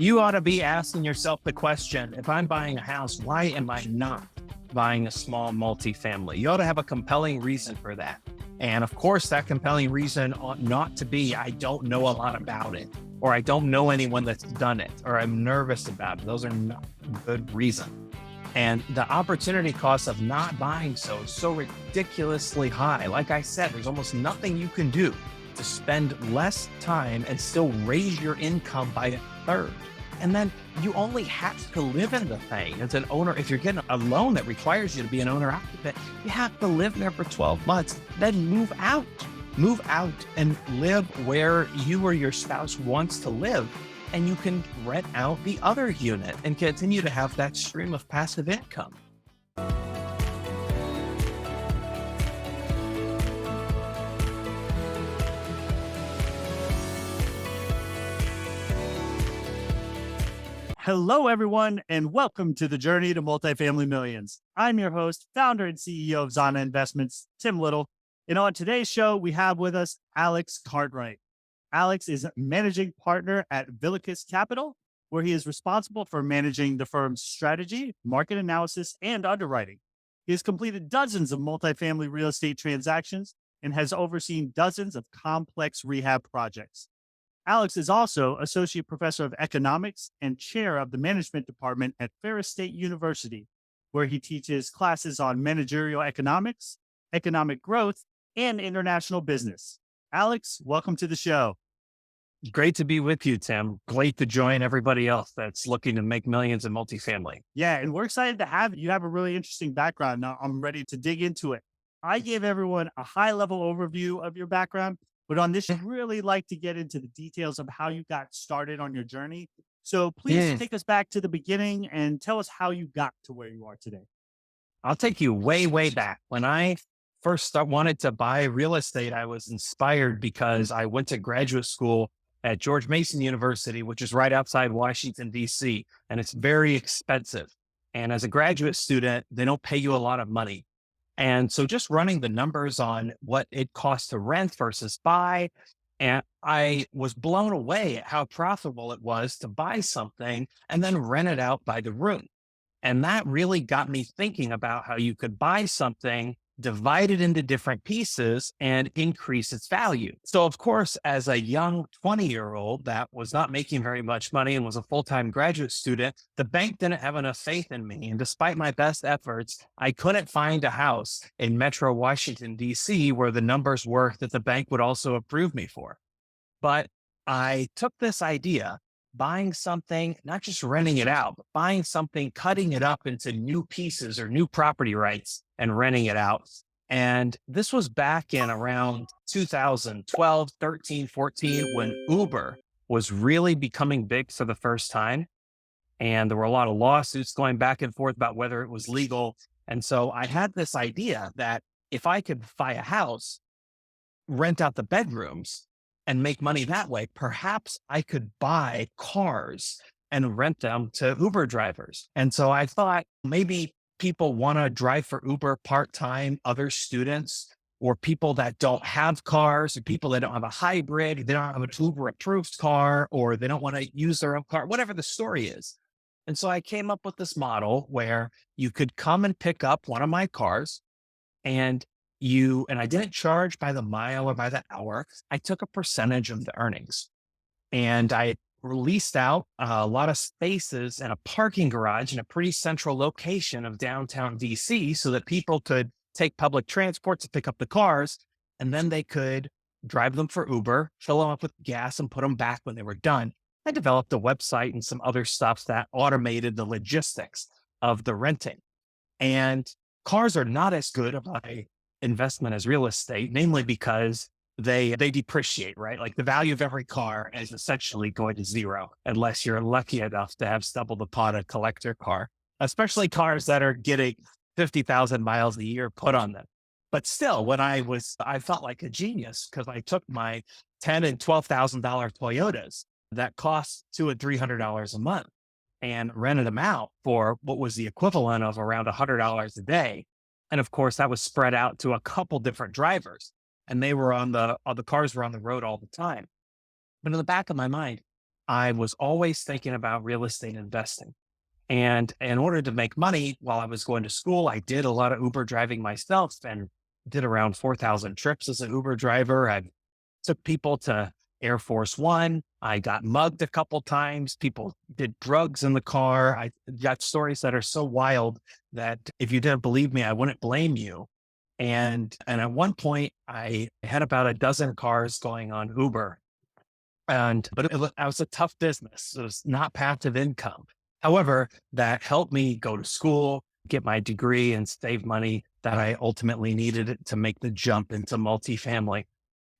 You ought to be asking yourself the question, if I'm buying a house, why am I not buying a small multifamily? You ought to have a compelling reason for that. And of course, that compelling reason ought not to be, I don't know a lot about it, or I don't know anyone that's done it, or I'm nervous about it. Those are not good reasons. And the opportunity cost of not buying so is so ridiculously high. Like I said, there's almost nothing you can do to spend less time and still raise your income by a third. And then you only have to live in the thing as an owner. If you're getting a loan that requires you to be an owner occupant, you have to live there for 12 months, then move out and live where you or your spouse wants to live. And you can rent out the other unit and continue to have that stream of passive income. Hello, everyone, and welcome to the Journey to Multifamily Millions. I'm your host, founder and CEO of Zana Investments, Tim Little. And on today's show, we have with us Alex Cartwright. Alex is managing partner at Vilicus Capital, where he is responsible for managing the firm's strategy, market analysis, and underwriting. He has completed dozens of multifamily real estate transactions and has overseen dozens of complex rehab projects. Alex is also Associate Professor of Economics and Chair of the Management Department at Ferris State University, where he teaches classes on managerial economics, economic growth, and international business. Alex, welcome to the show. Great to be with you, Tim. Great to join everybody else that's looking to make millions in multifamily. Yeah, and we're excited to have you. You have a really interesting background. Now I'm ready to dig into it. I gave everyone a high-level overview of your background, but on this, I'd really like to get into the details of how you got started on your journey. So please take us back to the beginning and tell us how you got to where you are today. I'll take you way, way back. When I first wanted to buy real estate, I was inspired because I went to graduate school at George Mason University, which is right outside Washington, D.C., and it's very expensive. And as a graduate student, they don't pay you a lot of money. And so just running the numbers on what it costs to rent versus buy, and I was blown away at how profitable it was to buy something and then rent it out by the room. And that really got me thinking about how you could buy something, divide it into different pieces, and increase its value. So, of course, as a young 20-year-old that was not making very much money and was a full-time graduate student, the bank didn't have enough faith in me. And despite my best efforts, I couldn't find a house in Metro Washington, D.C., where the numbers were that the bank would also approve me for. But I took this idea, buying something, not just renting it out, but buying something, cutting it up into new pieces or new property rights and renting it out. And this was back in around 2012, 13, 14, when Uber was really becoming big for the first time. And there were a lot of lawsuits going back and forth about whether it was legal. And so I had this idea that if I could buy a house, rent out the bedrooms, and make money that way, perhaps I could buy cars and rent them to Uber drivers. And so I thought maybe people want to drive for Uber part-time, other students, or people that don't have cars, or people that don't have a hybrid, they don't have an Uber approved car, or they don't want to use their own car, whatever the story is. And so I came up with this model where you could come and pick up one of my cars, and I didn't charge by the mile or by the hour. I took a percentage of the earnings, and I leased out a lot of spaces in a parking garage in a pretty central location of downtown DC so that people could take public transport to pick up the cars, and then they could drive them for Uber, fill them up with gas, and put them back when they were done. I developed a website and some other stuff that automated the logistics of the renting. And cars are not as good of a investment as real estate, namely because they depreciate, right? Like the value of every car is essentially going to zero unless you're lucky enough to have stumbled upon a collector car, especially cars that are getting 50,000 miles a year put on them. But still, I felt like a genius because I took my $10,000 and $12,000 Toyotas that cost $200 and $300 a month and rented them out for what was the equivalent of around $100 a day. And of course, that was spread out to a couple different drivers, and they were the cars were on the road all the time. But in the back of my mind, I was always thinking about real estate investing. And in order to make money while I was going to school, I did a lot of Uber driving myself and did around 4,000 trips as an Uber driver. I took people to Air Force One. I got mugged a couple times. People did drugs in the car. I got stories that are so wild that if you didn't believe me, I wouldn't blame you. And at one point, I had about a dozen cars going on Uber, I was a tough business. It was not passive income. However, that helped me go to school, get my degree, and save money that I ultimately needed to make the jump into multifamily.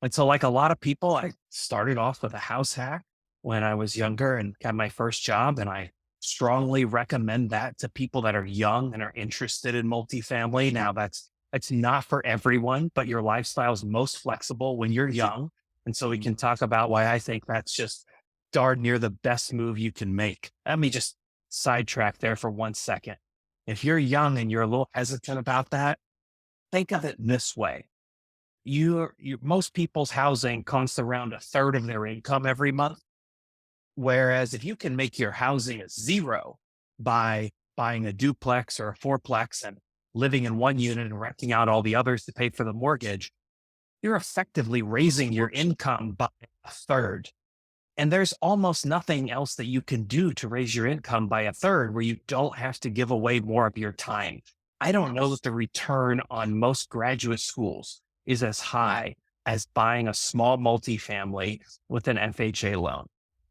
And so, like a lot of people, I started off with a house hack when I was younger and got my first job. And I strongly recommend that to people that are young and are interested in multifamily. Now, that's not for everyone, but your lifestyle is most flexible when you're young. And so we can talk about why I think that's just darn near the best move you can make. Let me just sidetrack there for 1 second. If you're young and you're a little hesitant about that, think of it this way. Most people's housing costs around a third of their income every month. Whereas if you can make your housing a zero by buying a duplex or a fourplex and living in one unit and renting out all the others to pay for the mortgage, you're effectively raising your income by a third. And there's almost nothing else that you can do to raise your income by a third where you don't have to give away more of your time. I don't know that the return on most graduate schools is as high as buying a small multifamily with an FHA loan.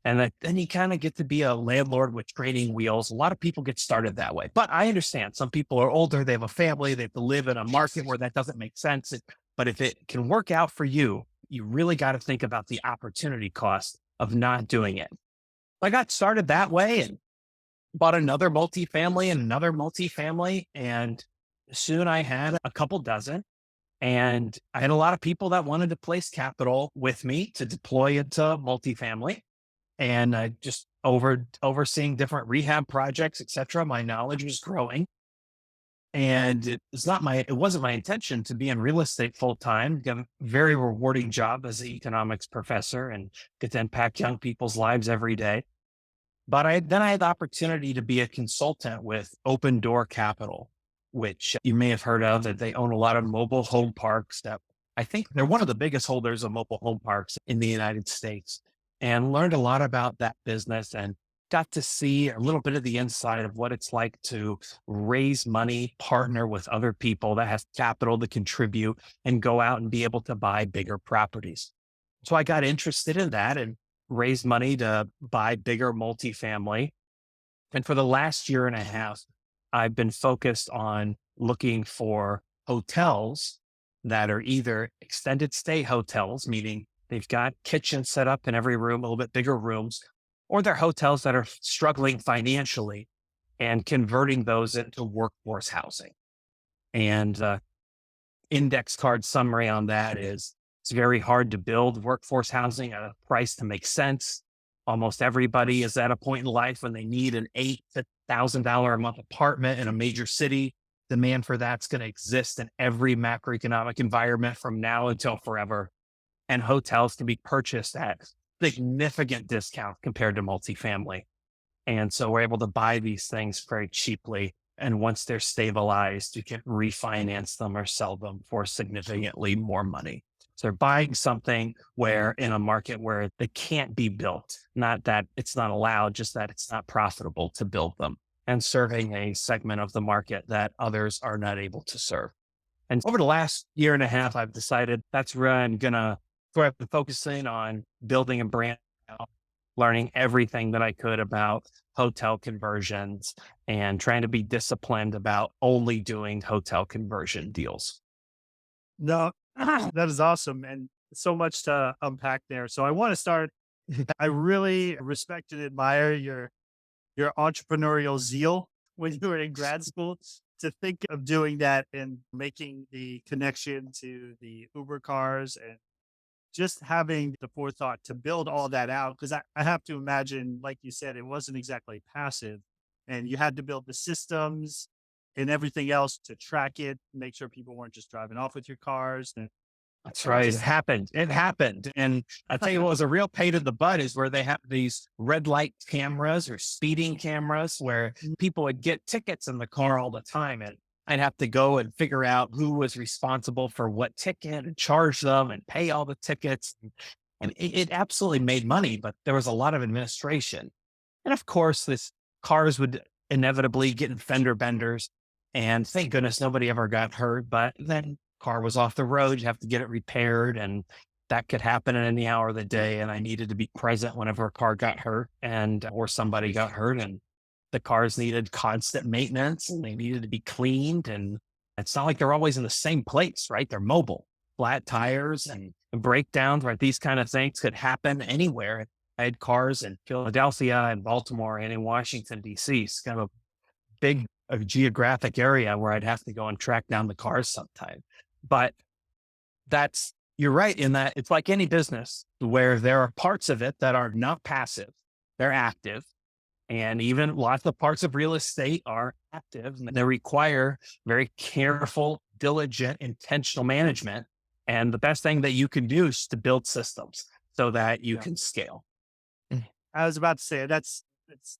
Then you kind of get to be a landlord with training wheels. A lot of people get started that way. But I understand some people are older, they have a family, they have to live in a market where that doesn't make sense. But if it can work out for you, you really got to think about the opportunity cost of not doing it. I got started that way and bought another multifamily and another multifamily. And soon I had a couple dozen. And I had a lot of people that wanted to place capital with me to deploy into multifamily. And I just overseeing different rehab projects, et cetera. My knowledge was growing. And it wasn't my intention to be in real estate full time. Got a very rewarding job as an economics professor and get to impact young people's lives every day. But then I had the opportunity to be a consultant with Open Door Capital, which you may have heard of, that they own a lot of mobile home parks that I think they're one of the biggest holders of mobile home parks in the United States, and learned a lot about that business and got to see a little bit of the inside of what it's like to raise money, partner with other people that has capital to contribute and go out and be able to buy bigger properties. So I got interested in that and raised money to buy bigger multifamily. And for the last year and a half, I've been focused on looking for hotels that are either extended stay hotels, meaning they've got kitchens set up in every room, a little bit bigger rooms, or they're hotels that are struggling financially and converting those into workforce housing. And index card summary on that is it's very hard to build workforce housing at a price to make sense. Almost everybody is at a point in life when they need an $8,000 a month apartment in a major city. Demand for that's going to exist in every macroeconomic environment from now until forever. And hotels can be purchased at significant discount compared to multifamily. And so we're able to buy these things very cheaply. And once they're stabilized, you can refinance them or sell them for significantly more money. So they're buying something where in a market where they can't be built, not that it's not allowed, just that it's not profitable to build them, and serving a segment of the market that others are not able to serve. And over the last year and a half, I've decided that's where I've been focusing on building a brand out, learning everything that I could about hotel conversions and trying to be disciplined about only doing hotel conversion deals. No, that is awesome. And so much to unpack there. So I want to start. I really respect and admire your entrepreneurial zeal when you were in grad school to think of doing that and making the connection to the Uber cars and just having the forethought to build all that out. Because I have to imagine, like you said, it wasn't exactly passive and you had to build the systems and everything else to track it, make sure people weren't just driving off with your cars. And That's It right. It just, happened. It happened. And I tell you what was a real pain in the butt is where they have these red light cameras or speeding cameras where people would get tickets in the car all the time. And I'd have to go and figure out who was responsible for what ticket and charge them and pay all the tickets. And it absolutely made money, but there was a lot of administration. And of course, this cars would inevitably get in fender benders. And thank goodness nobody ever got hurt. But then car was off the road, you have to get it repaired. And that could happen at any hour of the day. And I needed to be present whenever a car got hurt and or somebody got hurt. And the cars needed constant maintenance and they needed to be cleaned. And it's not like they're always in the same place, right? They're mobile, flat tires and breakdowns, right? These kind of things could happen anywhere. I had cars in Philadelphia and Baltimore and in Washington, D.C. It's kind of a big geographic area where I'd have to go and track down the cars sometime. But you're right in that it's like any business where there are parts of it that are not passive, they're active. And even lots of parts of real estate are active and they require very careful, diligent, intentional management. And the best thing that you can do is to build systems so that you can scale. I was about to say it's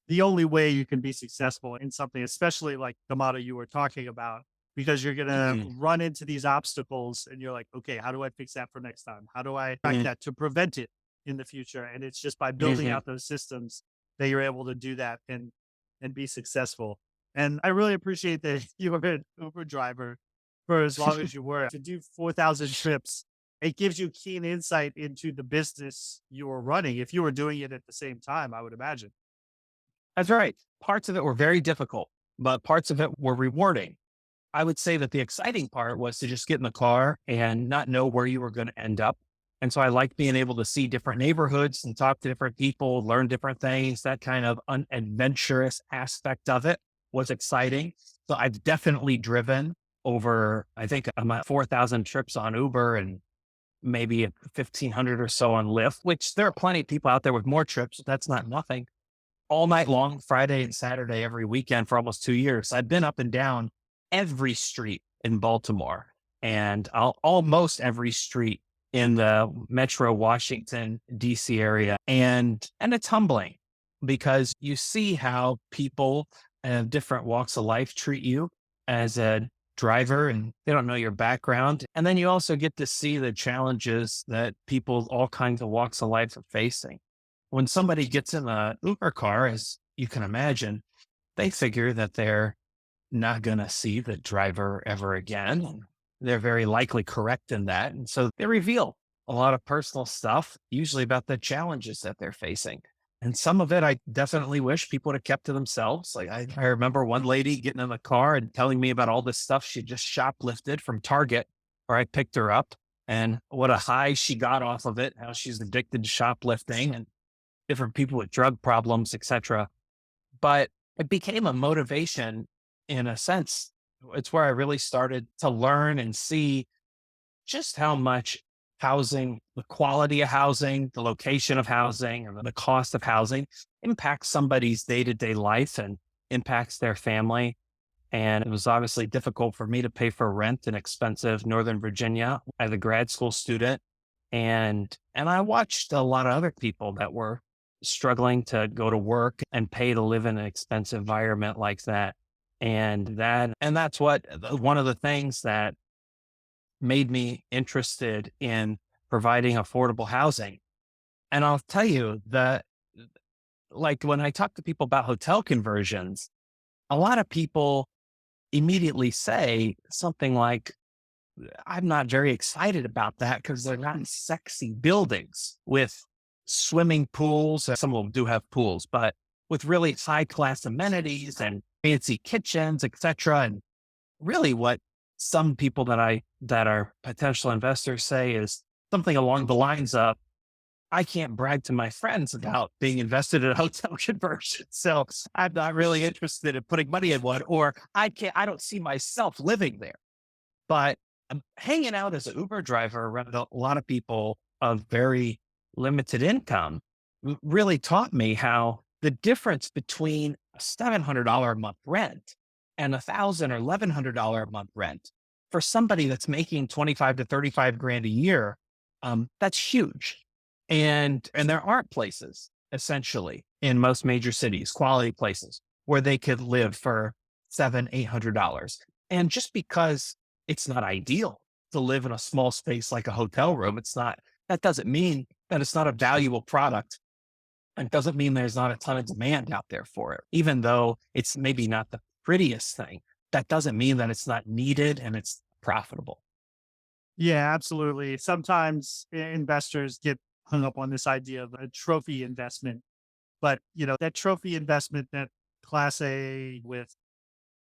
the only way you can be successful in something, especially like the model you were talking about, because you're going to Mhm. run into these obstacles and you're like, okay, how do I fix that for next time? How do I track that to prevent it in the future? And it's just by building Mhm. out those systems that you're able to do that and be successful. And I really appreciate that you were an Uber driver for as long as you were to do 4,000 trips. It gives you keen insight into the business you were running. If you were doing it at the same time, I would imagine. That's right. Parts of it were very difficult, but parts of it were rewarding. I would say that the exciting part was to just get in the car and not know where you were going to end up. And so I like being able to see different neighborhoods and talk to different people, learn different things. That kind of adventurous aspect of it was exciting. So I've definitely driven over, I think I'm at 4,000 trips on Uber and maybe 1,500 or so on Lyft, which there are plenty of people out there with more trips. But that's not nothing all night long, Friday and Saturday, every weekend for almost 2 years. I've been up and down every street in Baltimore and almost every street in the metro Washington, DC area. And it's humbling because you see how people of different walks of life treat you as a driver and they don't know your background. And then you also get to see the challenges that people, all kinds of walks of life are facing. When somebody gets in a Uber car, as you can imagine, they figure that they're not going to see the driver ever again. And they're very likely correct in that. And so they reveal a lot of personal stuff, usually about the challenges that they're facing. And some of it I definitely wish people would have kept to themselves. Like I remember one lady getting in the car and telling me about all this stuff she just shoplifted from Target, where I picked her up and what a high she got off of it, how she's addicted to shoplifting and different people with drug problems, etc. But it became a motivation in a sense. It's where I really started to learn and see just how much housing, the quality of housing, the location of housing, and the cost of housing impacts somebody's day to day life and impacts their family. And it was obviously difficult for me to pay for rent in expensive Northern Virginia as a grad school student. And I watched a lot of other people that were struggling to go to work and pay to live in an expensive environment like that. And that's what one of the things that made me interested in providing affordable housing. And I'll tell you that, like, when I talk to people about hotel conversions, a lot of people immediately say something like, I'm not very excited about that because they're not sexy buildings with swimming pools. Some of them do have pools, but with really high class amenities and fancy kitchens, etc. And really what some people that are potential investors say is something along the lines of, I can't brag to my friends about being invested in a hotel conversion. So I'm not really interested in putting money in one, or I don't see myself living there. But hanging out as an Uber driver around a lot of people of very limited income really taught me how the difference between a $700 a month rent and $1,000 or $1,100 a month rent for somebody that's making 25 to 35 grand a year, that's huge. And there aren't places essentially in most major cities, quality places where they could live for $700, $800. And just because it's not ideal to live in a small space like a hotel room, that doesn't mean that it's not a valuable product. It doesn't mean there's not a ton of demand out there for it. Even though it's maybe not the prettiest thing, that doesn't mean that it's not needed and it's profitable. Yeah, absolutely. Sometimes investors get hung up on this idea of a trophy investment, but that trophy investment, that class A with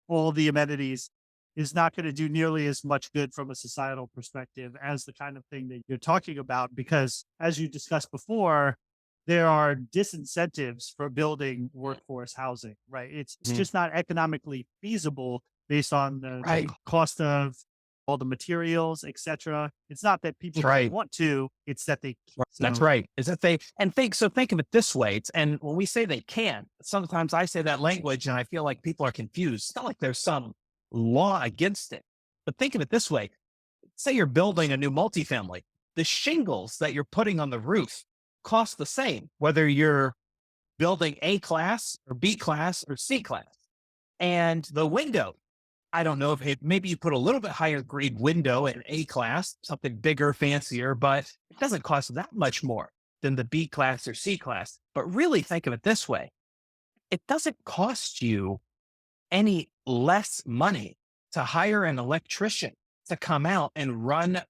all the amenities, is not going to do nearly as much good from a societal perspective as the kind of thing that you're talking about. Because as you discussed before, there are disincentives for building workforce housing, right? It's Mhm. just not economically feasible based on the Right. cost of all the materials, etc. It's not that people That's don't right. want to, it's that they can't. That's So right. Is that they and think of it this way. And when we say they can, sometimes I say that language and I feel like people are confused. It's not like there's some law against it. But think of it this way. Say you're building a new multifamily. The shingles that you're putting on the roof cost the same, whether you're building A class or B class or C class. And the window, I don't know if maybe you put a little bit higher grade window in A class, something bigger, fancier, but it doesn't cost that much more than the B class or C class. But really think of it this way. It doesn't cost you any less money to hire an electrician to come out and run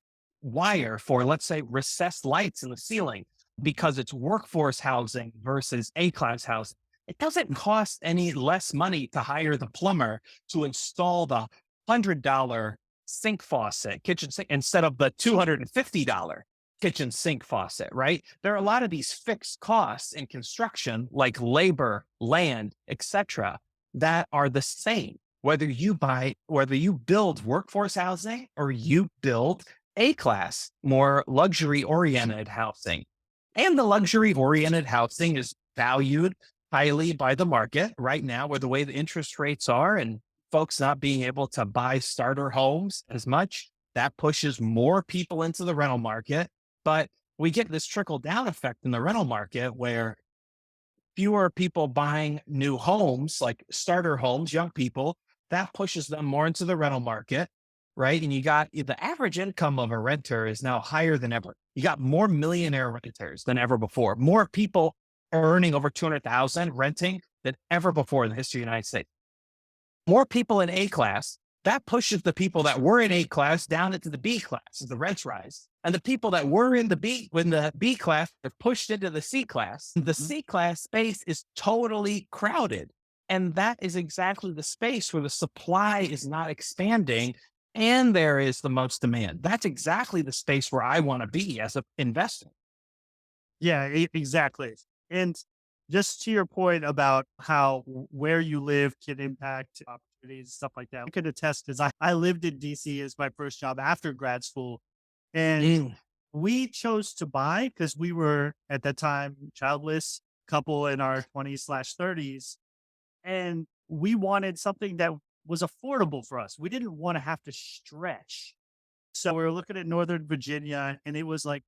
wire for, let's say, recessed lights in the ceiling because it's workforce housing versus A class housing. It doesn't cost any less money to hire the plumber to install the $100 sink faucet, kitchen sink, instead of the $250 kitchen sink faucet, right? There are a lot of these fixed costs in construction, like labor, land, etc., that are the same, whether you build workforce housing or you build A class, more luxury oriented housing. And the luxury oriented housing is valued highly by the market right now, where the way the interest rates are and folks not being able to buy starter homes as much, that pushes more people into the rental market. But we get this trickle down effect in the rental market where fewer people buying new homes, like starter homes, young people, that pushes them more into the rental market, right? And you got the average income of a renter is now higher than ever. You got more millionaire renters than ever before. More people are earning over 200,000 renting than ever before in the history of the United States. More people in A class, that pushes the people that were in A class down into the B class as the rents rise. And the people that were in the B class are pushed into the C class. The mhm. C class space is totally crowded. And that is exactly the space where the supply is not expanding and there is the most demand. That's exactly the space where I want to be as an investor. Yeah, exactly. And just to your point about how where you live can impact opportunities, stuff like that, I could attest because I lived in DC as my first job after grad school. And Mm, we chose to buy because we were at that time childless couple in our 20s/30s. And we wanted something that was affordable for us. We didn't want to have to stretch. So we were looking at Northern Virginia and it was like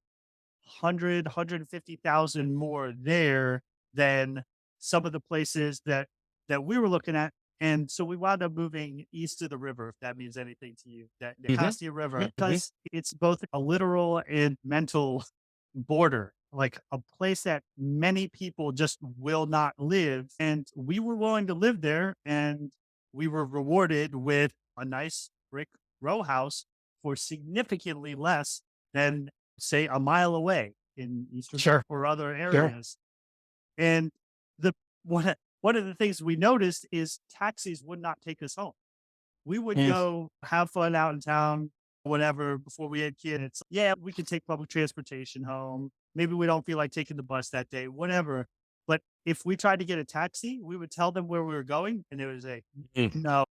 150,000 more there than some of the places that we were looking at. And so we wound up moving east of the river, if that means anything to you, that the mhm, Castilla River, mhm, mhm. because it's both a literal and mental border, like a place that many people just will not live. And we were willing to live there, and we were rewarded with a nice brick row house for significantly less than, say, a mile away in Eastern Sure, or other sure. areas. And the one of the things we noticed is taxis would not take us home. We would Mm, go have fun out in town, whatever, before we had kids. It's, yeah, we could take public transportation home. Maybe we don't feel like taking the bus that day, whatever. But if we tried to get a taxi, we would tell them where we were going, and it was a mm. no.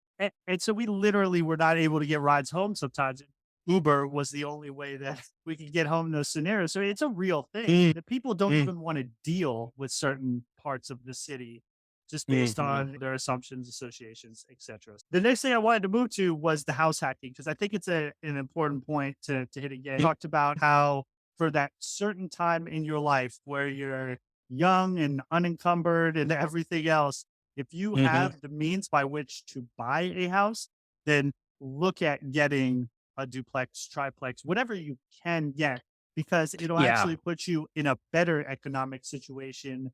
And so we literally were not able to get rides home sometimes. Uber was the only way that we could get home in those scenarios. So it's a real thing Mm, that people don't mm. even want to deal with certain parts of the city just based Mhm. on their assumptions, associations, etc. The next thing I wanted to move to was the house hacking, because I think it's an important point to hit again. You talked about how for that certain time in your life where you're young and unencumbered and everything else, if you Mhm. have the means by which to buy a house, then look at getting a duplex, triplex, whatever you can get, because it'll Yeah, actually put you in a better economic situation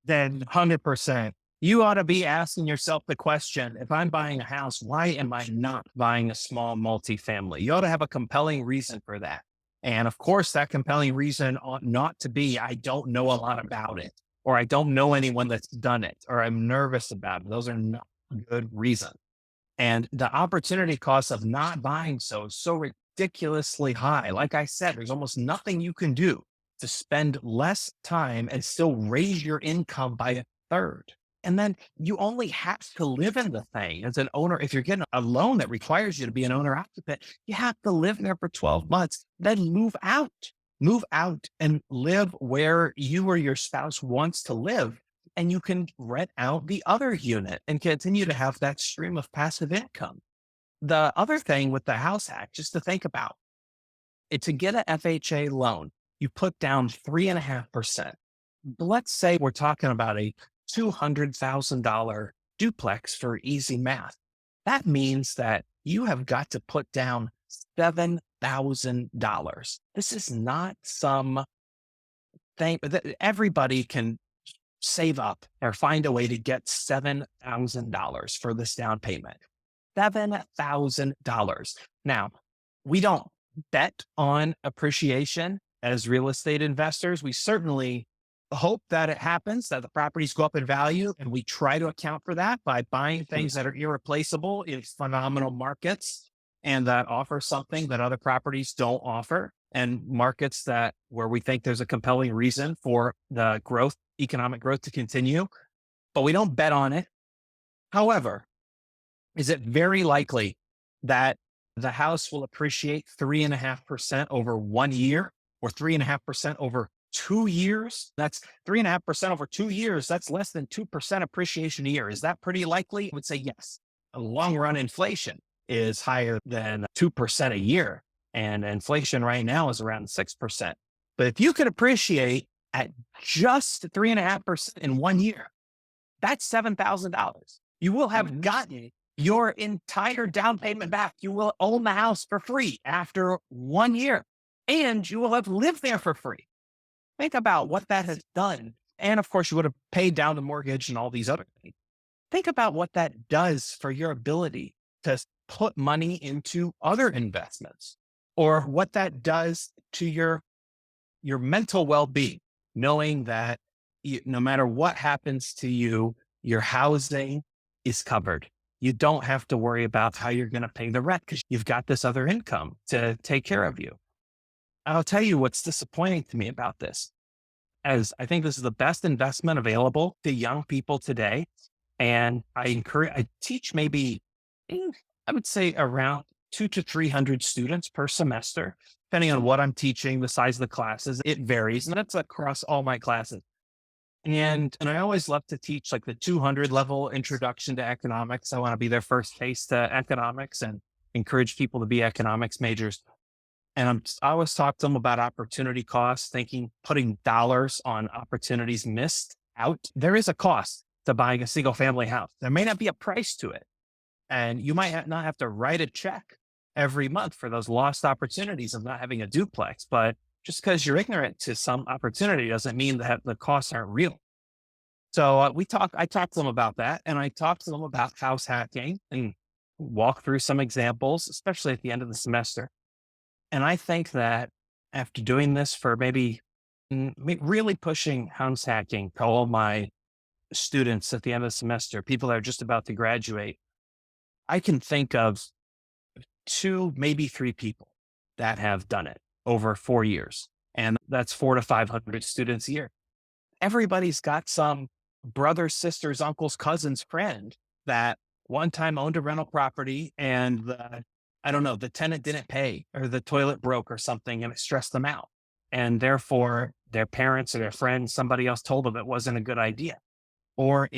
than 100%. You ought to be asking yourself the question, if I'm buying a house, why am I not buying a small multifamily? You ought to have a compelling reason for that. And of course, that compelling reason ought not to be, I don't know a lot about it, or I don't know anyone that's done it, or I'm nervous about it. Those are not good reasons. And the opportunity cost of not buying so is so ridiculously high. Like I said, there's almost nothing you can do to spend less time and still raise your income by a third. And then you only have to live in the thing as an owner. If you're getting a loan that requires you to be an owner occupant, you have to live there for 12 months, then move out and live where you or your spouse wants to live, and you can rent out the other unit and continue to have that stream of passive income. The other thing with the house hack, just to think about it, to get a FHA loan, you put down 3.5%. Let's say we're talking about a $200,000 duplex for easy math. That means that you have got to put down $7,000. This is not some thing that everybody can save up or find a way to get $7,000 for this down payment. $7,000. Now, we don't bet on appreciation as real estate investors. We certainly hope that it happens, that the properties go up in value, and we try to account for that by buying things that are irreplaceable in phenomenal markets and that offer something that other properties don't offer, and markets that where we think there's a compelling reason for the growth, economic growth to continue, but we don't bet on it. However, is it very likely that the house will appreciate 3.5% over 1 year or 3.5% over 2 years? That's 3.5% over 2 years. That's less than 2% appreciation a year. Is that pretty likely? I would say yes. A long run inflation is higher than 2% a year. And inflation right now is around 6%. But if you could appreciate at just 3.5% in 1 year, that's $7,000. You will have gotten your entire down payment back. You will own the house for free after 1 year, and you will have lived there for free. Think about what that has done. And of course, you would have paid down the mortgage and all these other things. Think about what that does for your ability to put money into other investments, or what that does to your mental well-being, knowing that no matter what happens to you, your housing is covered. You don't have to worry about how you're going to pay the rent because you've got this other income to take care of you. I'll tell you what's disappointing to me about this, as I think this is the best investment available to young people today. And I teach maybe, I would say around 200 to 300 students per semester, depending on what I'm teaching, the size of the classes, it varies. And that's across all my classes. And I always love to teach like the 200 level introduction to economics. I want to be their first taste to economics and encourage people to be economics majors. And I always talk to them about opportunity costs, putting dollars on opportunities missed out. There is a cost to buying a single family house. There may not be a price to it. And you might not have to write a check every month for those lost opportunities of not having a duplex. But just because you're ignorant to some opportunity doesn't mean that the costs aren't real. So I talked to them about that, and I talked to them about house hacking and walk through some examples, especially at the end of the semester. And I think that after doing this for maybe really pushing house hacking to all my students at the end of the semester, people that are just about to graduate, I can think of two, maybe three people that have done it over 4 years. And that's 400 to 500 students a year. Everybody's got some brothers, sisters, uncles, cousins, friend that one time owned a rental property and I don't know, the tenant didn't pay or the toilet broke or something and it stressed them out. And therefore their parents or their friends, somebody else told them it wasn't a good idea. or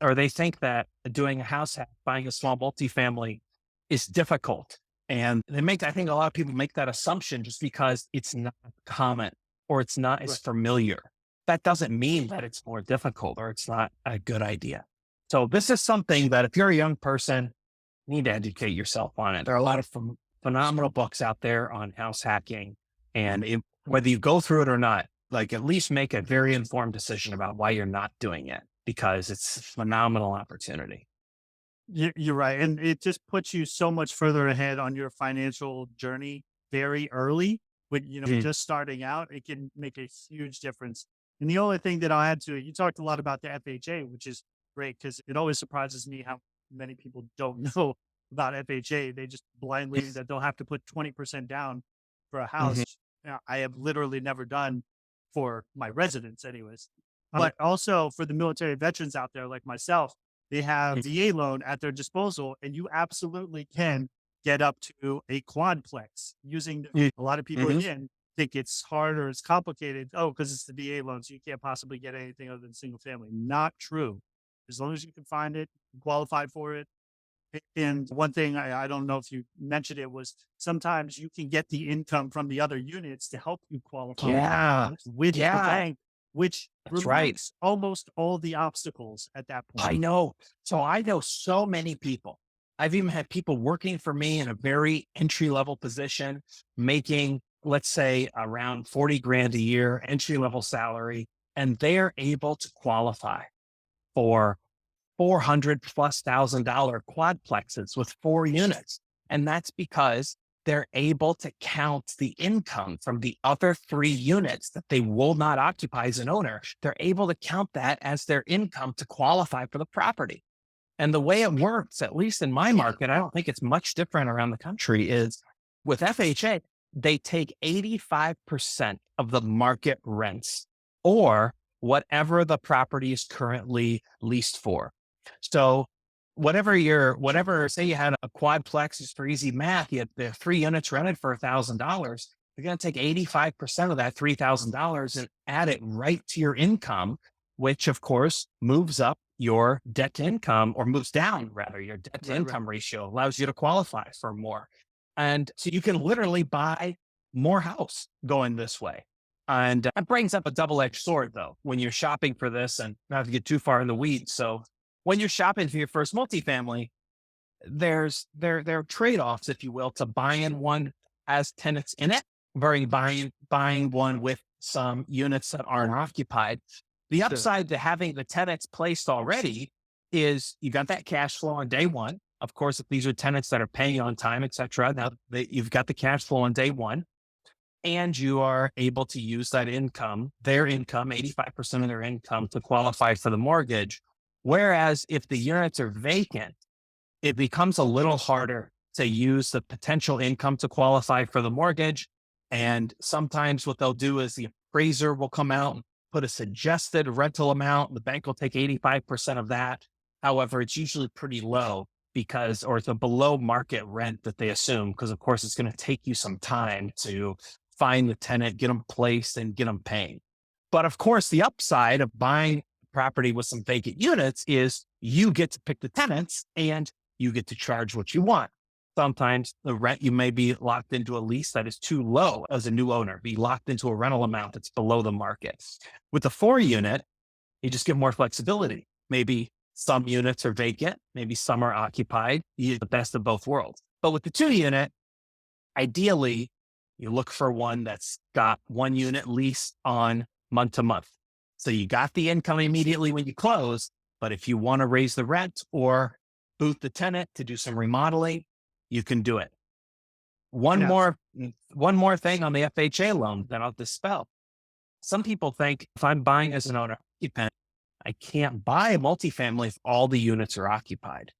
or they think that doing a house hack, buying a small multifamily is difficult. And I think a lot of people make that assumption just because it's not common or it's not as Right. familiar. That doesn't mean that it's more difficult or it's not a good idea. So this is something that if you're a young person, you need to educate yourself on it. There are a lot of phenomenal books out there on house hacking, and whether you go through it or not, like at least make a very informed decision about why you're not doing it because it's a phenomenal opportunity. You're right. And it just puts you so much further ahead on your financial journey very early. When, Mhm. just starting out, it can make a huge difference. And the only thing that I'll add to it, you talked a lot about the FHA, which is great because it always surprises me how many people don't know about FHA. They just blindly that they'll have to put 20% down for a Mhm. house. I have literally never done for my residence anyways. But also for the military veterans out there like myself, they have VA loan at their disposal, and you absolutely can get up to a quadplex using a lot of people, Mhm. again, think it's hard or it's complicated. Oh, because it's the VA loan, so you can't possibly get anything other than single family. Not true. As long as you can find it, qualify for it. And one thing I don't know if you mentioned it was sometimes you can get the income from the other units to help you qualify Yeah. with the Yeah. bank, which That's right. removes almost all the obstacles at that point. I know. So I know so many people. I've even had people working for me in a very entry level position, making, let's say, around 40 grand a year, entry level salary, and they're able to qualify for 400 plus $1,000 quadplexes with 4 units. And that's because they're able to count the income from the other 3 units that they will not occupy as an owner. They're able to count that as their income to qualify for the property. And the way it works, at least in my market, I don't think it's much different around the country, is with FHA, they take 85% of the market rents or whatever the property is currently leased for. So whatever, say you had a quadplex, just for easy math, you had the 3 units rented for $1,000. You're going to take 85% of that $3,000 and add it right to your income, which of course moves up your debt to income, or moves down rather your debt to Right, right. income ratio, allows you to qualify for more. And so you can literally buy more house going this way. And that brings up a double-edged sword though, when you're shopping for this, and not to get too far in the weeds. So when you're shopping for your first multifamily, there are trade-offs, if you will, to buying one as tenants in it, very buying one with some units that aren't occupied. The Sure. upside to having the tenants placed already is you got that cash flow on day one. Of course, if these are tenants that are paying on time, et cetera, now you've got the cash flow on day one, and you are able to use that income, their income, 85% of their income, to qualify for the mortgage. Whereas if the units are vacant, it becomes a little harder to use the potential income to qualify for the mortgage. And sometimes what they'll do is the appraiser will come out and put a suggested rental amount. The bank will take 85% of that. However, it's usually pretty low or it's a below market rent that they assume, because of course it's going to take you some time to find the tenant, get them placed, and get them paying. But of course, the upside of buying property with some vacant units is you get to pick the tenants and you get to charge what you want. Sometimes the rent, you may be locked into a lease that is too low as a new owner, be locked into a rental amount that's below the market. With the 4 unit, you just get more flexibility. Maybe some units are vacant, maybe some are occupied. You get the best of both worlds. But with the 2 unit, ideally, you look for one that's got 1 unit leased on month to month. So you got the income immediately when you close, but if you want to raise the rent or boot the tenant to do some remodeling, you can do it. One Yeah. more, one more thing on the FHA loan that I'll dispel. Some people think if I'm buying as an owner occupant, I can't buy a multifamily if all the units are occupied.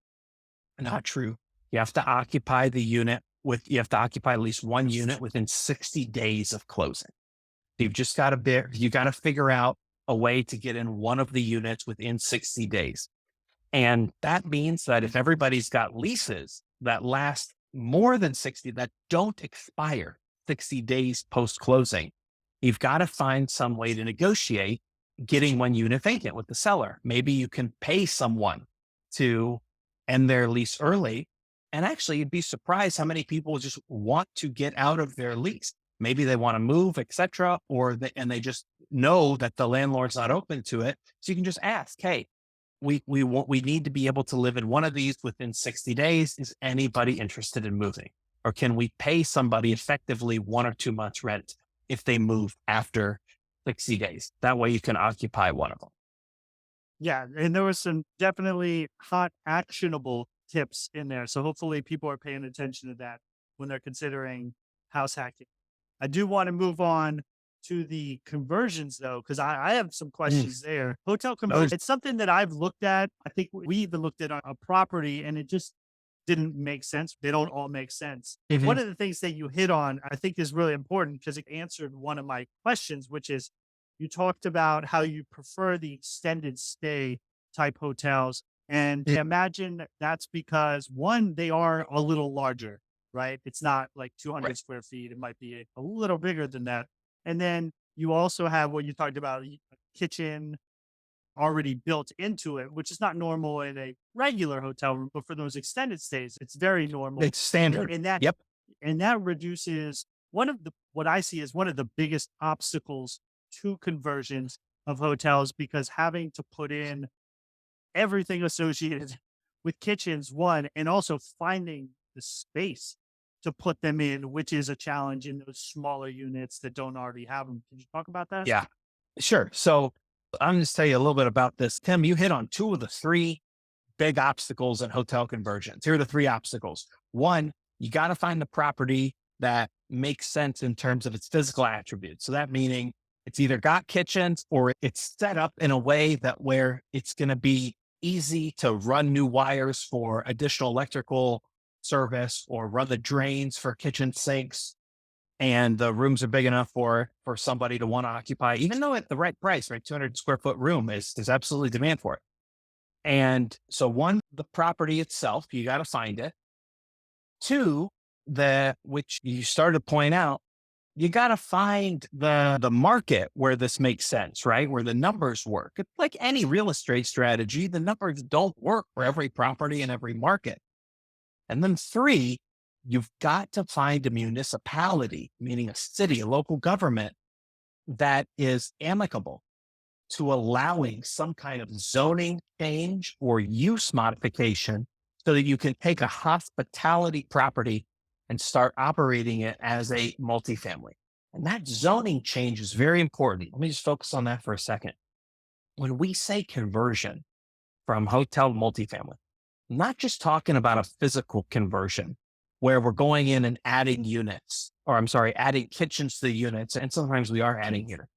Not true. You have to occupy you have to occupy at least 1 unit within 60 days of closing. You got to figure out a way to get in one of the units within 60 days. And that means that if everybody's got leases that last more than 60, that don't expire 60 days post closing, you've got to find some way to negotiate getting one unit vacant with the seller. Maybe you can pay someone to end their lease early. And actually, you'd be surprised how many people just want to get out of their lease. Maybe they want to move, etc., and they just know that the landlord's not open to it. So you can just ask, "Hey, we need to be able to live in one of these within 60 days. Is anybody interested in moving? Or can we pay somebody effectively 1 or 2 months rent if they move after 60 days? That way you can occupy one of them." Yeah, and there was some definitely hot actionable tips in there. So hopefully people are paying attention to that when they're considering house hacking. I do want to move on to the conversions though, because I have some Mm. questions there. Hotel conversion, Those, it's something that I've looked at. I think we even looked at a property and it just didn't make sense. They don't all make sense. One Mhm. of the things that you hit on, I think is really important because it answered one of my questions, which is you talked about how you prefer the extended stay type hotels. And Yeah, I imagine that's because one, they are a little larger, right? It's not like 200 right. square feet. It might be a little bigger than that. And then you also have what you talked about, kitchen already built into it, which is not normal in a regular hotel room, but for those extended stays, it's very normal. It's standard. And that Yep. and that reduces one of the what I see as one of the biggest obstacles to conversions of hotels because having to put in everything associated with kitchens, one, and also finding the space to put them in, which is a challenge in those smaller units that don't already have them. Can you talk about that? Yeah. Sure. So I'm just tell you a little bit about this. Tim, you hit on two of the three big obstacles in hotel conversions. Here are the three obstacles. One, you got to find the property that makes sense in terms of its physical attributes. So that meaning it's either got kitchens or it's set up in a way that where it's going to be easy to run new wires for additional electrical service or run the drains for kitchen sinks, and the rooms are big enough for somebody to want to occupy, even though at the right price, right? 200 square foot room is there's absolutely demand for it. And so one, the property itself, you got to find it. Two, the which you started to point out, you got to find the market where this makes sense, right? Where the numbers work. It's like any real estate strategy, the numbers don't work for every property in every market. And then three, you've got to find a municipality, meaning a city, a local government that is amicable to allowing some kind of zoning change or use modification so that you can take a hospitality property and start operating it as a multifamily. And that zoning change is very important. Let me just focus on that for a second. When we say conversion from hotel to multifamily, I'm not just talking about a physical conversion where we're going in and adding units, or I'm sorry, adding kitchens to the units. And sometimes we are adding units.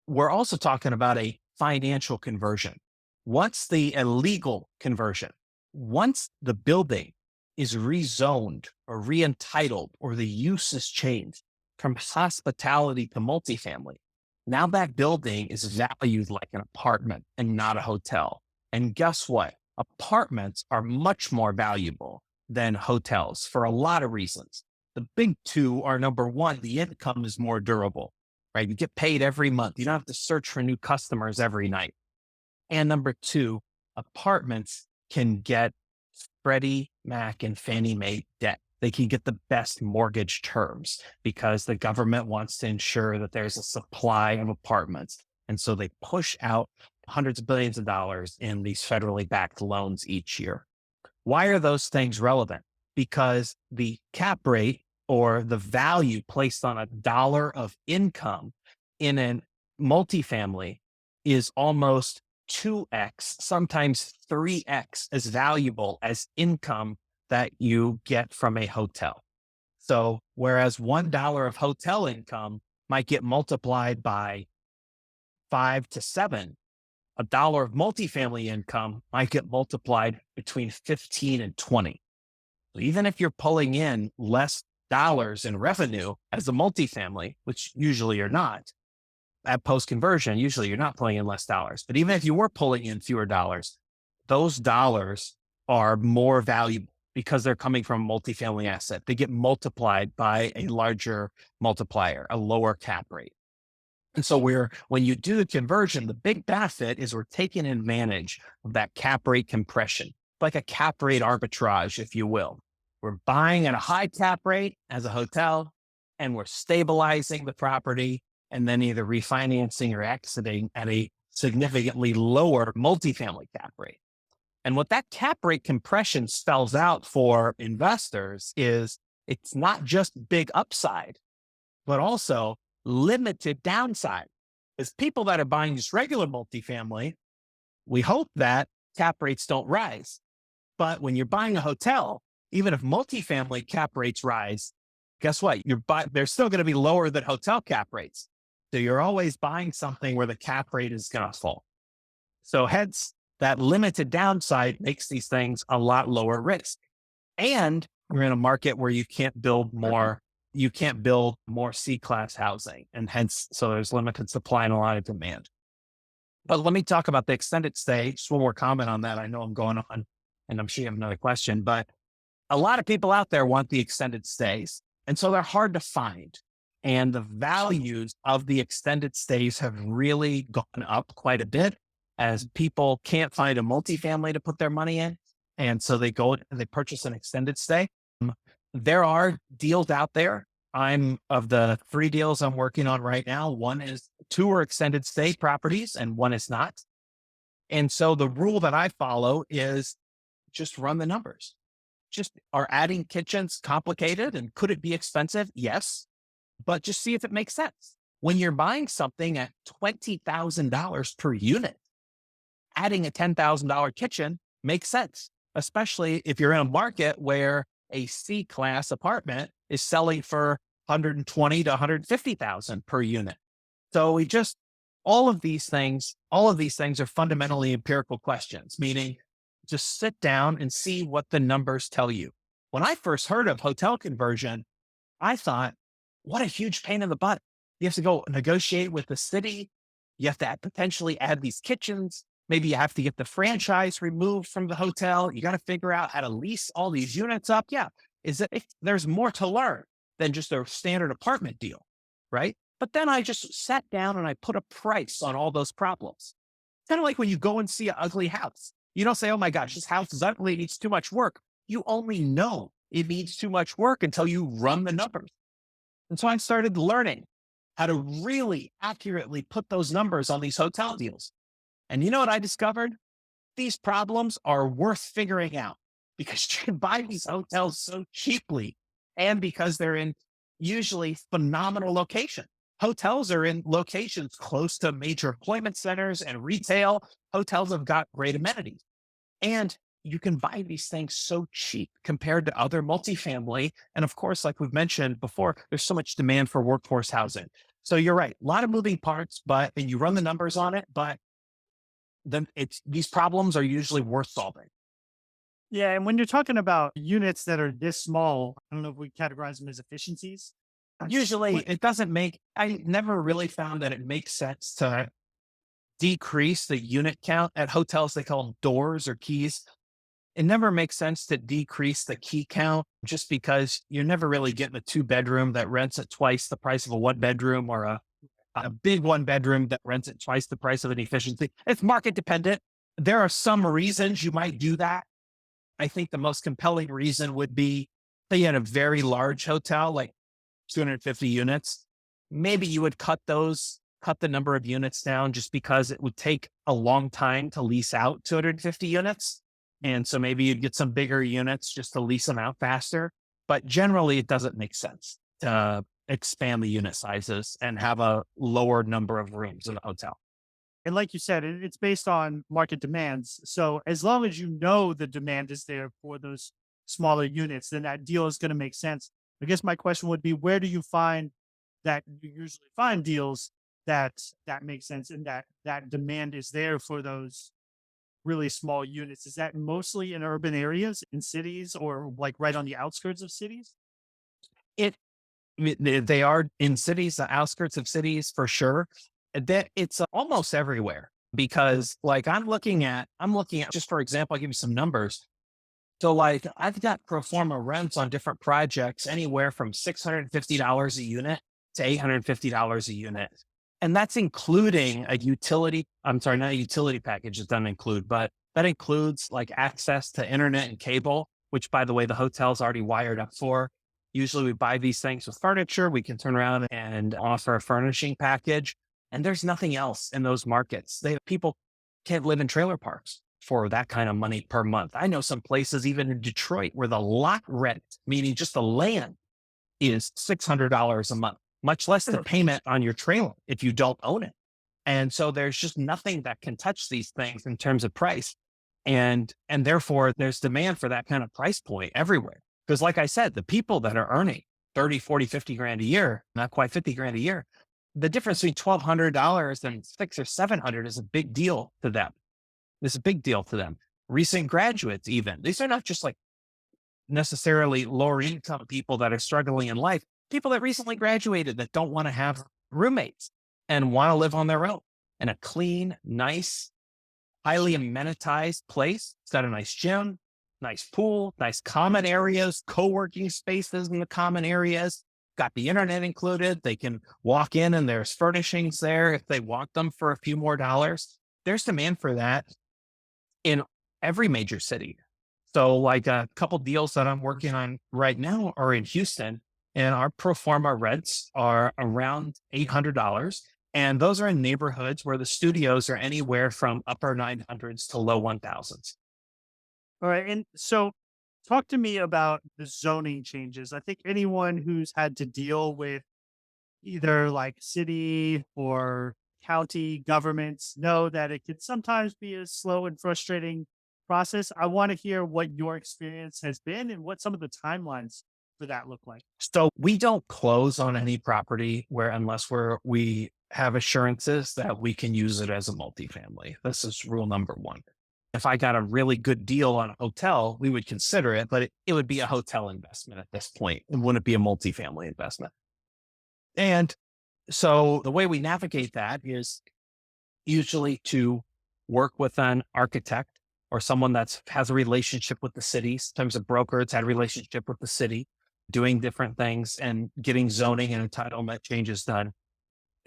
We're also talking about a financial conversion. What's the illegal conversion? Once the building is rezoned or re-entitled or the use is changed from hospitality to multifamily, now that building is valued like an apartment and not a hotel. And guess what? Apartments are much more valuable than hotels for a lot of reasons. The big two are number one, the income is more durable, right? You get paid every month. You don't have to search for new customers every night. And number two, apartments can get Freddie Mac and Fannie Mae debt. They can get the best mortgage terms because the government wants to ensure that there's a supply of apartments. And so they push out hundreds of billions of dollars in these federally backed loans each year. Why are those things relevant? Because the cap rate or the value placed on a dollar of income in a multifamily is almost 2x, sometimes 3x as valuable as income that you get from a hotel. So, whereas $1 of hotel income might get multiplied by 5 to 7, a dollar of multifamily income might get multiplied between 15 and 20. So even if you're pulling in less dollars in revenue as a multifamily, which usually you're not, at post conversion, usually you're not pulling in less dollars. But even if you were pulling in fewer dollars, those dollars are more valuable because they're coming from a multifamily asset. They get multiplied by a larger multiplier, a lower cap rate. And so when you do the conversion, the big benefit is we're taking advantage of that cap rate compression, like a cap rate arbitrage, if you will. We're buying at a high cap rate as a hotel, and we're stabilizing the property and then either refinancing or exiting at a significantly lower multifamily cap rate. And what that cap rate compression spells out for investors is it's not just big upside, but also limited downside. As people that are buying just regular multifamily, we hope that cap rates don't rise. But when you're buying a hotel, even if multifamily cap rates rise, guess what? They're still going to be lower than hotel cap rates. So you're always buying something where the cap rate is going to fall. So hence, that limited downside makes these things a lot lower risk. And you're in a market where you can't build more C-class housing. And hence, so there's limited supply and a lot of demand. But let me talk about the extended stay. Just one more comment on that. I know I'm going on and I'm sure you have another question, but a lot of people out there want the extended stays. And so they're hard to find. And the values of the extended stays have really gone up quite a bit as people can't find a multifamily to put their money in. And so they go and they purchase an extended stay. There are deals out there. Of the 3 deals I'm working on right now, 2 are extended stay properties and 1 is not. And so the rule that I follow is just run the numbers. Just are adding kitchens complicated and could it be expensive? Yes, but just see if it makes sense. When you're buying something at $20,000 per unit, adding a $10,000 kitchen makes sense, especially if you're in a market where a C-class apartment is selling for $120,000 to $150,000 per unit. So all of these things are fundamentally empirical questions, meaning just sit down and see what the numbers tell you. When I first heard of hotel conversion, I thought, what a huge pain in the butt. You have to go negotiate with the city. You have to potentially add these kitchens. Maybe you have to get the franchise removed from the hotel. You got to figure out how to lease all these units up. Yeah. There's more to learn than just a standard apartment deal, right? But then I just sat down and I put a price on all those problems. Kind of like when you go and see an ugly house. You don't say, oh my gosh, this house is ugly. It needs too much work. You only know it needs too much work until you run the numbers. And so I started learning how to really accurately put those numbers on these hotel deals. And you know what I discovered? These problems are worth figuring out because you can buy these hotels so cheaply and because they're in usually phenomenal locations. Hotels are in locations close to major employment centers and retail. Hotels have got great amenities. And you can buy these things so cheap compared to other multifamily. And of course, like we've mentioned before, there's so much demand for workforce housing. So you're right, a lot of moving parts, and you run the numbers on it, but then these problems are usually worth solving. Yeah. And when you're talking about units that are this small, I don't know if we categorize them as efficiencies. Usually I never really found that it makes sense to decrease the unit count at hotels. They call them doors or keys. It never makes sense to decrease the key count just because you're never really getting a 2-bedroom that rents at twice the price of a 1-bedroom or a big 1-bedroom that rents at twice the price of an efficiency. It's market dependent. There are some reasons you might do that. I think the most compelling reason would be, say, in a very large hotel, like 250 units, maybe you would cut the number of units down just because it would take a long time to lease out 250 units. And so maybe you'd get some bigger units just to lease them out faster. But generally, it doesn't make sense to expand the unit sizes and have a lower number of rooms in a hotel. And like you said, it's based on market demands. So as long as you know the demand is there for those smaller units, then that deal is going to make sense. I guess my question would be, where do you find that you usually find deals that make sense and that demand is there for those really small units? Is that mostly in urban areas, in cities, or like right on the outskirts of cities? They are in cities, the outskirts of cities for sure. That it's almost everywhere because like I'm looking at just for example, I'll give you some numbers. So like I've got pro forma rents on different projects anywhere from $650 a unit to $850 a unit. And that's including a utility. I'm sorry, not a utility package. It doesn't include, but that includes like access to internet and cable, which by the way, the hotel's already wired up for. Usually we buy these things with furniture. We can turn around and offer a furnishing package. And there's nothing else in those markets. People can't live in trailer parks for that kind of money per month. I know some places, even in Detroit, where the lot rent, meaning just the land, is $600 a month, much less the payment on your trailer if you don't own it. And so there's just nothing that can touch these things in terms of price. And therefore there's demand for that kind of price point everywhere. Because like I said, the people that are earning 30, 40, 50 grand a year, not quite 50 grand a year, the difference between $1,200 and six or 700 is a big deal to them. It's a big deal to them. Recent graduates, even, these are not just like necessarily lower income people that are struggling in life, people that recently graduated that don't want to have roommates and want to live on their own in a clean, nice, highly amenitized place. It's got a nice gym, nice pool, nice common areas, co-working spaces in the common areas, got the internet included. They can walk in and there's furnishings there if they want them for a few more dollars. There's demand for that in every major city. So like a couple deals that I'm working on right now are in Houston, and our pro forma rents are around $800. And those are in neighborhoods where the studios are anywhere from upper 900s to low 1000s. All right. And so talk to me about the zoning changes. I think anyone who's had to deal with either like city or county governments know that it can sometimes be a slow and frustrating process. I want to hear what your experience has been and what some of the timelines for that look like. So we don't close on any property where unless we have assurances that we can use it as a multifamily. This is rule number one. If I got a really good deal on a hotel, we would consider it, but it would be a hotel investment at this point. It wouldn't be a multifamily investment. And so the way we navigate that is usually to work with an architect or someone that has a relationship with the city. Sometimes a broker that's had a relationship with the city, doing different things and getting zoning and entitlement changes done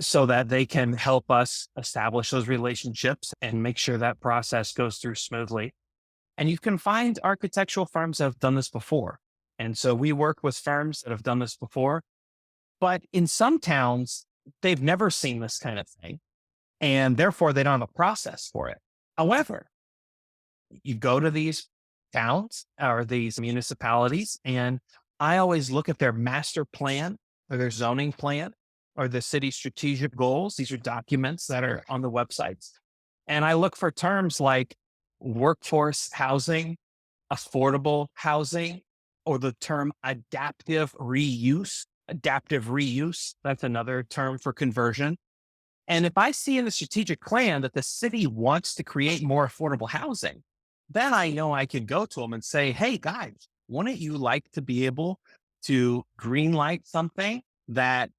so that they can help us establish those relationships and make sure that process goes through smoothly. And you can find architectural firms that have done this before. And so we work with firms that have done this before, but in some towns, they've never seen this kind of thing. And therefore they don't have a process for it. However, you go to these towns or these municipalities, and I always look at their master plan or their zoning plan or the city strategic goals. These are documents that are on the websites. And I look for terms like workforce housing, affordable housing, or the term adaptive reuse. Adaptive reuse, that's another term for conversion. And if I see in the strategic plan that the city wants to create more affordable housing, then I know I can go to them and say, hey guys, wouldn't you like to be able to greenlight something that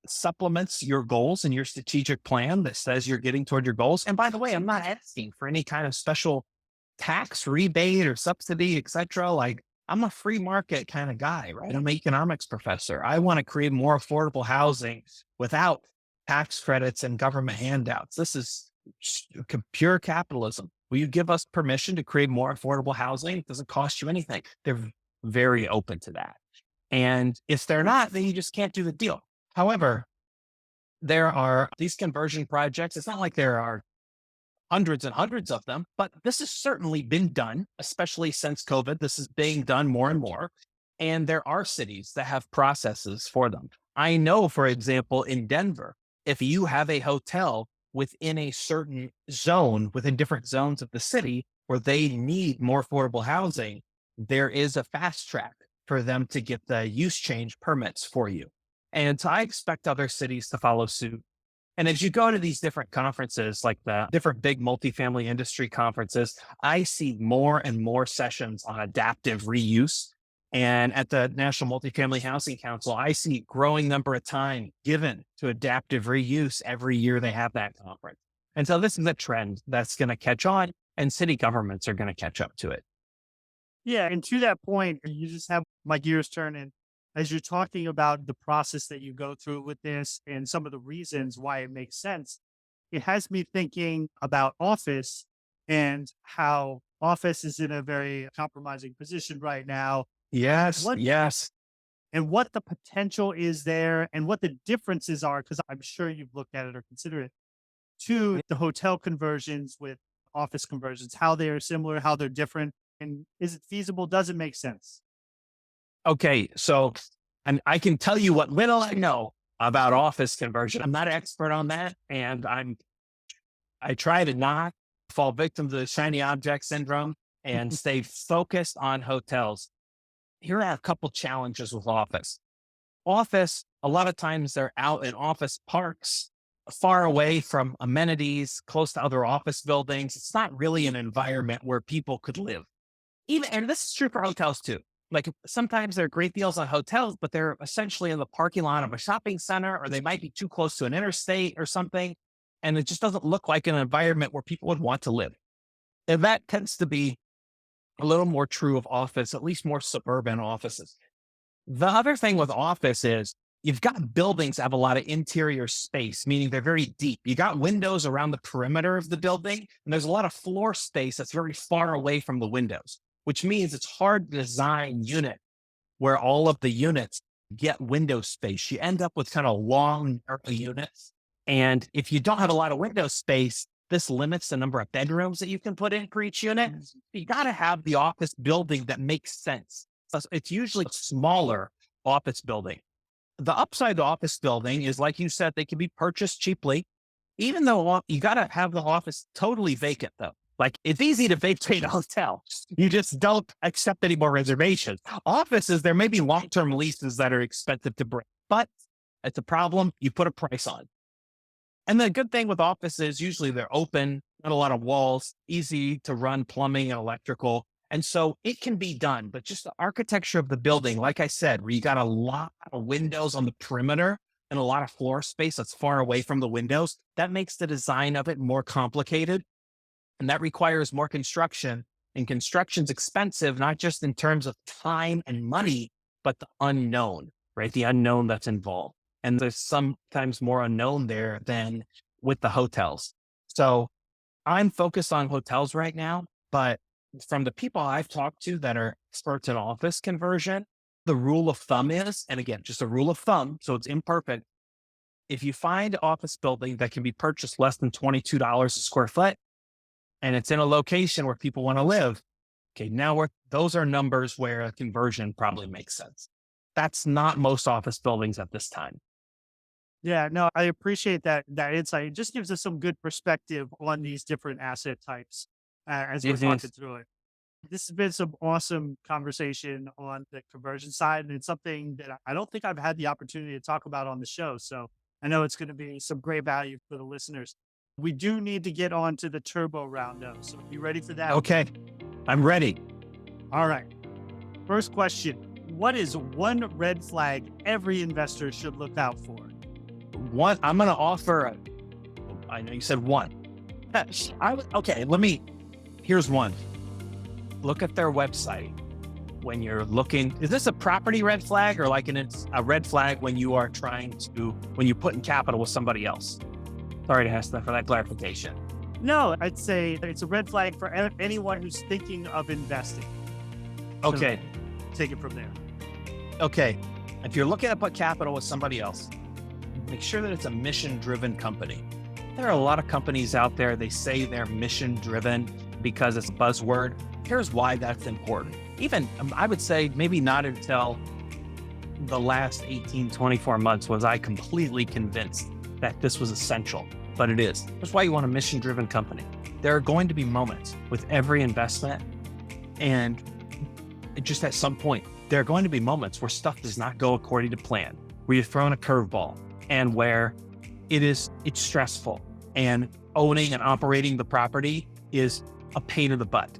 supplements your goals and your strategic plan that says you're getting toward your goals? And by the way, I'm not asking for any kind of special tax rebate or subsidy, et cetera. Like I'm a free market kind of guy, right? I'm an economics professor. I want to create more affordable housing without tax credits and government handouts. This is pure capitalism. Will you give us permission to create more affordable housing? It doesn't cost you anything. They're very open to that. And if they're not, then you just can't do the deal. However, there are these conversion projects. It's not like there are hundreds and hundreds of them, but this has certainly been done, especially since COVID. This is being done more and more. And there are cities that have processes for them. I know, for example, in Denver, if you have a hotel within a certain zone, within different zones of the city where they need more affordable housing, there is a fast track for them to get the use change permits for you. And so I expect other cities to follow suit. And as you go to these different conferences, like the different big multifamily industry conferences, I see more and more sessions on adaptive reuse. And at the National Multifamily Housing Council, I see a growing number of time given to adaptive reuse every year they have that conference. And so this is a trend that's going to catch on, and city governments are going to catch up to it. Yeah. And to that point, you just have my gears turning. as you're talking about the process that you go through with this and some of the reasons why it makes sense, it has me thinking about office and how office is in a very compromising position right now. Yes, What yes. and what the potential is there and what the differences are, because I'm sure you've looked at it or considered it, to the hotel conversions with office conversions, how they are similar, how they're different, and is it feasible? Does it make sense? Okay, so and I can tell you what little I know about office conversion. I'm not an expert on that, and I try to not fall victim to the shiny object syndrome and stay focused on hotels. Here are a couple challenges with office. Office, a lot of times they're out in office parks, far away from amenities, close to other office buildings. It's not really an environment where people could live. Even, and this is true for hotels too. Like sometimes there are great deals on hotels, but they're essentially in the parking lot of a shopping center, or they might be too close to an interstate or something. And it just doesn't look like an environment where people would want to live. And that tends to be a little more true of office, at least more suburban offices. The other thing with office is you've got buildings that have a lot of interior space, meaning they're very deep. You got windows around the perimeter of the building, and there's a lot of floor space that's very far away from the windows, which means it's hard to design unit where all of the units get window space. You end up with kind of long, narrow units. And if you don't have a lot of window space, this limits the number of bedrooms that you can put in for each unit. You got to have the office building that makes sense. So it's usually a smaller office building. The upside to office building is, like you said, they can be purchased cheaply, even though you got to have the office totally vacant though. Like it's easy to vacate a hotel. You just don't accept any more reservations. Offices, there may be long-term leases that are expensive to break, but it's a problem you put a price on. And the good thing with offices, usually they're open, not a lot of walls, easy to run plumbing and electrical. And so it can be done, but just the architecture of the building, like I said, where you got a lot of windows on the perimeter and a lot of floor space that's far away from the windows, that makes the design of it more complicated. And that requires more construction. And construction's expensive, not just in terms of time and money, but the unknown, right? The unknown that's involved. And there's sometimes more unknown there than with the hotels. So I'm focused on hotels right now, but from the people I've talked to that are experts in office conversion, the rule of thumb is, and again, just a rule of thumb, so it's imperfect. If you find an office building that can be purchased less than $22 a square foot, and it's in a location where people want to live, okay, now those are numbers where a conversion probably makes sense. That's not most office buildings at this time. Yeah, no, I appreciate that insight. It just gives us some good perspective on these different asset types as we're Mhm. talking through it. This has been some awesome conversation on the conversion side, and it's something that I don't think I've had the opportunity to talk about on the show. So I know it's going to be some great value for the listeners. We do need to get on to the turbo round, though. So you ready for that? Okay, I'm ready. All right. First question: what is one red flag every investor should look out for? One, I'm going to offer, I know you said one. Okay, here's one. Look at their website when you're looking. Is this a property red flag or like a red flag when you are when you put in capital with somebody else? Sorry to ask that for that clarification. No, I'd say it's a red flag for anyone who's thinking of investing. Okay. So take it from there. Okay. If you're looking to put capital with somebody else, make sure that it's a mission-driven company. There are a lot of companies out there, they say they're mission-driven because it's a buzzword. Here's why that's important. Even, I would say, maybe not until the last 18, 24 months was I completely convinced that this was essential, but it is. That's why you want a mission-driven company. There are going to be moments with every investment, and just at some point, there are going to be moments where stuff does not go according to plan, where you're throwing a curveball, and where it's stressful, and owning and operating the property is a pain in the butt.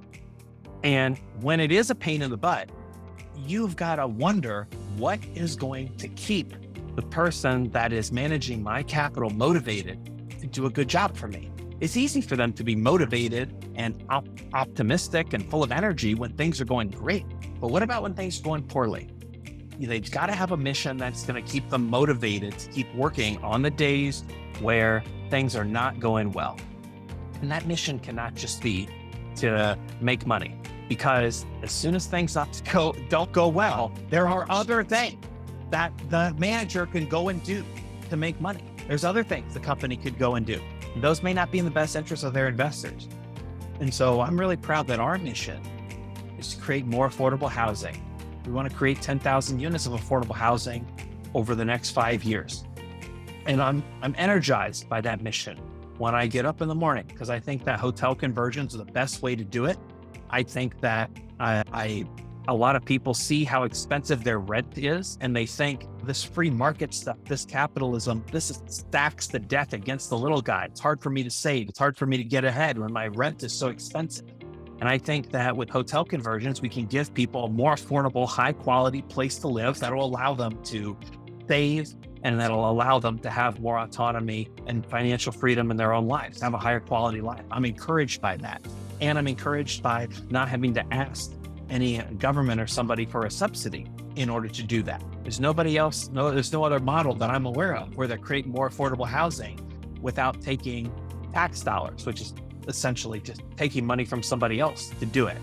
And when it is a pain in the butt, you've got to wonder what is going to keep the person that is managing my capital motivated to do a good job for me. It's easy for them to be motivated and optimistic and full of energy when things are going great. But what about when things are going poorly? they've got to have a mission that's going to keep them motivated to keep working on the days where things are not going well. And that mission cannot just be to make money, because as soon as things don't go well, there are other things that the manager can go and do to make money. There's other things the company could go and do. And those may not be in the best interest of their investors. And so I'm really proud that our mission is to create more affordable housing. We want to create 10,000 units of affordable housing over the next 5 years. And I'm energized by that mission when I get up in the morning, because I think that hotel conversions are the best way to do it. I think that a lot of people see how expensive their rent is, and they think this free market stuff, this capitalism, stacks the deck against the little guy. It's hard for me to save. It's hard for me to get ahead when my rent is so expensive. And I think that with hotel conversions, we can give people a more affordable, high quality place to live that'll allow them to save, and that'll allow them to have more autonomy and financial freedom in their own lives, have a higher quality life. I'm encouraged by that. And I'm encouraged by not having to ask any government or somebody for a subsidy in order to do that. There's no other model that I'm aware of where they're creating more affordable housing without taking tax dollars, which is essentially just taking money from somebody else to do it.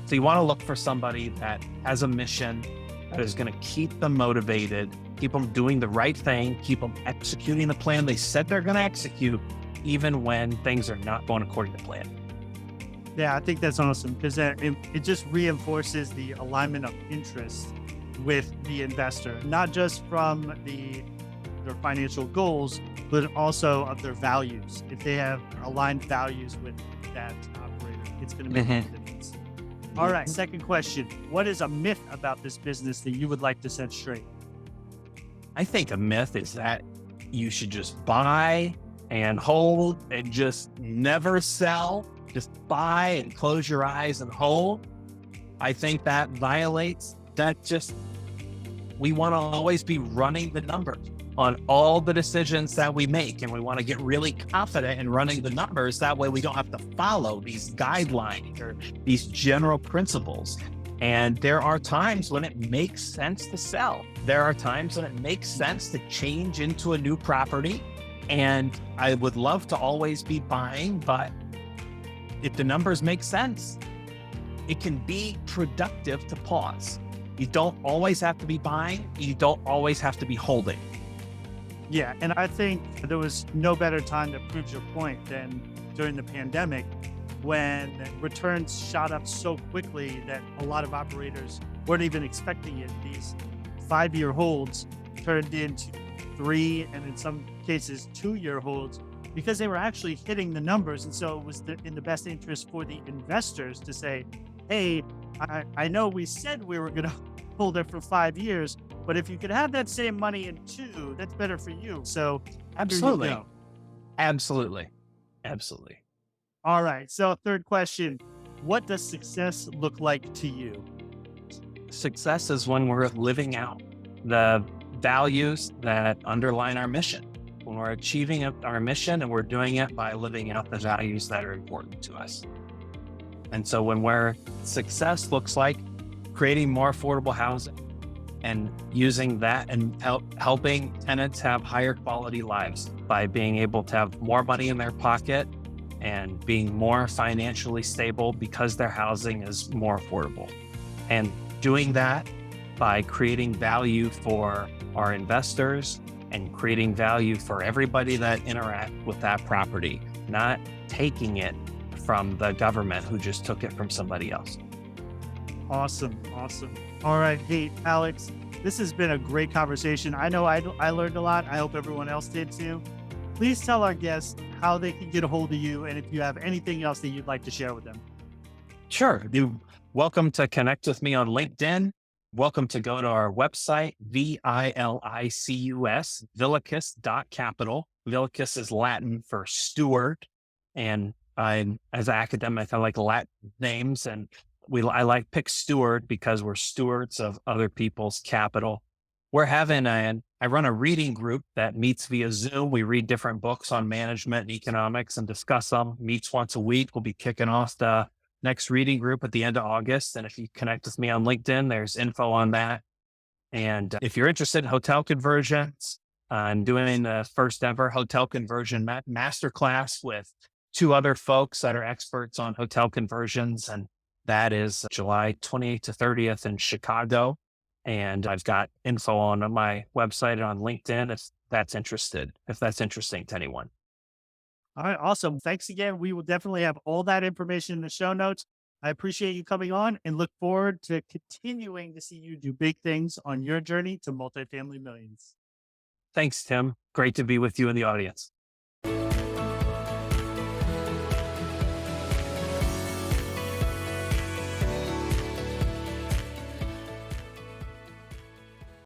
So you want to look for somebody that has a mission that is going to keep them motivated, keep them doing the right thing, keep them executing the plan they said they're going to execute, even when things are not going according to plan. Yeah, I think that's awesome, because it just reinforces the alignment of interest with the investor, not just from their financial goals, but also of their values. If they have aligned values with that operator, it's going to make a difference. All right, second question. What is a myth about this business that you would like to set straight? I think a myth is that you should just buy and hold and just never sell. Just buy and close your eyes and hold. I think that violates that. We want to always be running the numbers on all the decisions that we make. And we want to get really confident in running the numbers. That way we don't have to follow these guidelines or these general principles. And there are times when it makes sense to sell. There are times when it makes sense to change into a new property. And I would love to always be buying, but if the numbers make sense, it can be productive to pause. You don't always have to be buying. You don't always have to be holding. Yeah, and I think there was no better time to prove your point than during the pandemic, when returns shot up so quickly that a lot of operators weren't even expecting it. These 5-year holds turned into 3, and in some cases 2-year holds, because they were actually hitting the numbers. And so it was in the best interest for the investors to say, hey, I know we said we were going to hold it for 5 years, but if you could have that same money in 2, that's better for you. So Absolutely. All right. So third question, what does success look like to you? Success is when we're living out the values that underline our mission. When we're achieving our mission and we're doing it by living out the values that are important to us. And so success looks like creating more affordable housing and using that and helping tenants have higher quality lives by being able to have more money in their pocket and being more financially stable because their housing is more affordable. And doing that by creating value for our investors and creating value for everybody that interacts with that property, not taking it from the government who just took it from somebody else. Awesome. All right. Hey, Alex, this has been a great conversation. I know I learned a lot. I hope everyone else did too. Please tell our guests how they can get a hold of you, and if you have anything else that you'd like to share with them. Sure. You're welcome to connect with me on LinkedIn. Welcome to go to our website, Vilicus.capital. Vilicus is Latin for steward. And as an academic, I like Latin names, and I like pick steward because we're stewards of other people's capital. I run a reading group that meets via Zoom. We read different books on management and economics and discuss them. Meets once a week. We'll be kicking off the next reading group at the end of August. And if you connect with me on LinkedIn, there's info on that. And if you're interested in hotel conversions, I'm doing the first ever hotel conversion masterclass with two other folks that are experts on hotel conversions. And that is July 28th to 30th in Chicago. And I've got info on my website and on LinkedIn if that's interesting to anyone. All right, awesome. Thanks again. We will definitely have all that information in the show notes. I appreciate you coming on and look forward to continuing to see you do big things on your journey to multifamily millions. Thanks, Tim. Great to be with you in the audience.